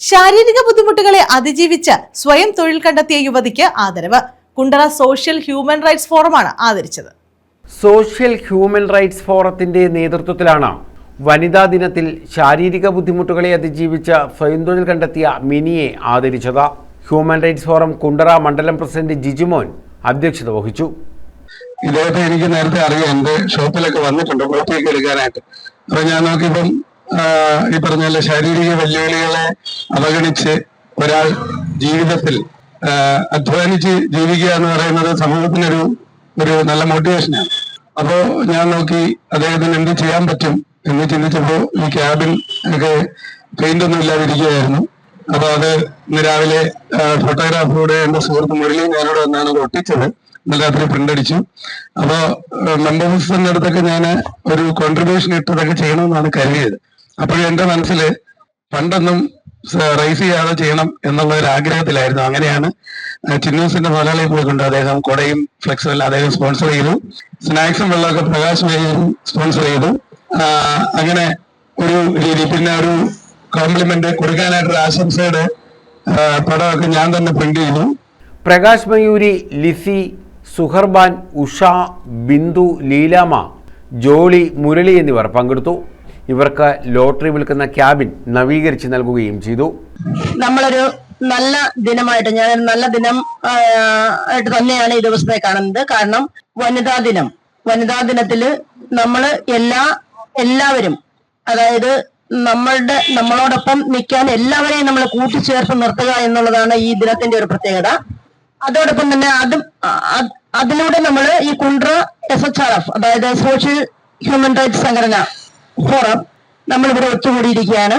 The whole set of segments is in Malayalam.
ശാരീരിക ബുദ്ധിമുട്ടുകളെ അതിജീവിച്ച് സ്വയം തൊഴിൽ കണ്ടെത്തിയ യുവതിക്ക് ആദരവ്. കുണ്ടറ സോഷ്യൽ ഹ്യൂമൻ റൈറ്റ്സ് ഫോറമാണ് ആദരിച്ചത്. സോഷ്യൽ ഹ്യൂമൻ റൈറ്റ്സ് ഫോറത്തിന്റെ നേതൃത്വത്തിലാണ് വനിതാ ദിനത്തിൽ ശാരീരിക ബുദ്ധിമുട്ടുകളെ അതിജീവിച്ച് സ്വയം തൊഴിൽ കണ്ടെത്തിയ മിനിയെ ആദരിച്ചത്. ഹ്യൂമൻ റൈറ്റ്സ് ഫോറം കുണ്ടറ മണ്ഡലം പ്രസിഡന്റ് ജിജിമോൻ അധ്യക്ഷത വഹിച്ചു. ഇദ്ദേഹത്തെ എനിക്ക് നേരത്തെ അറിയാം, എന്റെ ഷോപ്പിലൊക്കെ വന്നിട്ടുണ്ട് കോപ്പിയൊക്കെ എടുക്കാനായിട്ട്. അപ്പൊ ഞാൻ നോക്കിയപ്പം ഈ പറഞ്ഞ ശാരീരിക വെല്ലുവിളികളെ അവഗണിച്ച് ഒരാൾ ജീവിതത്തിൽ അധ്വാനിച്ച് ജീവിക്കുക എന്ന് പറയുന്നത് സമൂഹത്തിനൊരു നല്ല മോട്ടിവേഷനാണ്. അപ്പോ ഞാൻ നോക്കി അദ്ദേഹത്തിന് എന്ത് ചെയ്യാൻ പറ്റും എന്ന് ചിന്തിച്ചപ്പോ ഈ ക്യാബിൻ ഒക്കെ പെയിന്റ് ഒന്നും ഇല്ലാതിരിക്കുകയായിരുന്നു. അപ്പൊ അത് ഇന്ന് രാവിലെ ഫോട്ടോഗ്രാഫറോട് എന്റെ സുഹൃത്ത് മുരളി ഞാനോട് വന്നാണ് അത് ഒട്ടിച്ചത്. ഇന്നലെ രാത്രി പ്രിന്റ് അടിച്ചു. അപ്പോ മെമ്പേഴ്സിന്റെ അടുത്തൊക്കെ ഞാൻ ഒരു കോൺട്രിബ്യൂഷൻ ഇട്ടതൊക്കെ ചെയ്യണമെന്നാണ് കരുതിയത്. അപ്പോഴും എന്റെ മനസ്സിൽ ഫണ്ടൊന്നും റൈസ് ചെയ്യാതെ ചെയ്യണം എന്നുള്ള ഒരു ആഗ്രഹത്തിലായിരുന്നു. അങ്ങനെയാണ് ചിന്നൂസിന്റെ മുതലാളിയെ പോയിക്കൊണ്ട് അദ്ദേഹം കൊടയും ഫ്ലെക്സും അദ്ദേഹം സ്പോൺസർ ചെയ്തു. സ്നാക്സും വെള്ളമൊക്കെ പ്രകാശ് സ്പോൺസർ ചെയ്തു. അങ്ങനെ ഒരു രീതി. പിന്നെ ഒരു കോംപ്ലിമെന്റ് കൊടുക്കാനായിട്ടൊരു ആശംസയുടെ പടമൊക്കെ ഞാൻ തന്നെ പ്രിന്റ് ചെയ്തു. പ്രകാശ് മയൂരി, ലിസി, സുഹർബാൻ, ഉഷ, ബിന്ദു, ലീലാമ, ജോളി, മുരളി എന്നിവർ പങ്കെടുത്തു. ഇവർക്ക് ലോട്ടറി വിൽക്കുന്ന ക്യാബിൻ നവീകരിച്ച് നൽകുകയും ചെയ്തു. നമ്മളൊരു നല്ല ദിനമായിട്ട്, ഞാനൊരു നല്ല ദിനം ആയിട്ട് തന്നെയാണ് ഈ ദിവസത്തെ കാണുന്നത്. കാരണം വനിതാ ദിനത്തില് നമ്മള് എല്ലാവരും, അതായത് നമ്മളോടൊപ്പം നിൽക്കാൻ എല്ലാവരെയും നമ്മൾ കൂട്ടിച്ചേർത്ത് നിർത്തുക എന്നുള്ളതാണ് ഈ ദിനത്തിന്റെ ഒരു പ്രത്യേകത. അതോടൊപ്പം തന്നെ അതിലൂടെ നമ്മൾ ഈ കുണ്ട്ര SHRF, അതായത് സോഷ്യൽ ഹ്യൂമൻ റൈറ്റ്സ് സംഘടന ഫോറം, നമ്മളിവിടെ ഒത്തുകൂടിയിരിക്കുകയാണ്.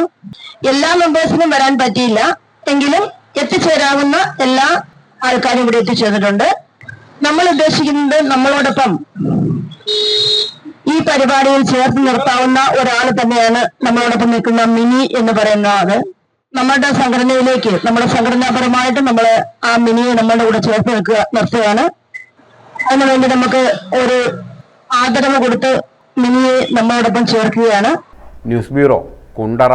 എല്ലാ മെമ്പേഴ്സിനും വരാൻ പറ്റിയില്ല എങ്കിലും എത്തിച്ചേരാവുന്ന എല്ലാ ആൾക്കാരും ഇവിടെ എത്തിച്ചേർന്നിട്ടുണ്ട്. നമ്മൾ ഉദ്ദേശിക്കുന്നത് നമ്മളോടൊപ്പം ഈ പരിപാടിയിൽ ചേർത്ത് നിർത്താവുന്ന ഒരാൾ തന്നെയാണ് നമ്മളോടൊപ്പം നിൽക്കുന്ന മിനി എന്ന് പറയുന്ന ആള്. നമ്മുടെ സംഘടനയിലേക്ക്, നമ്മുടെ സംഘടനാപരമായിട്ട് നമ്മൾ ആ മിനിയെ നമ്മളുടെ കൂടെ ചേർത്ത് നിർത്തുകയാണ്. അതിനുവേണ്ടി നമുക്ക് ഒരു ആദരവ് കൊടുത്ത് മിനിയെ നമ്മളോടൊപ്പം ചേർക്കുകയാണ്. News bureau, Kundara.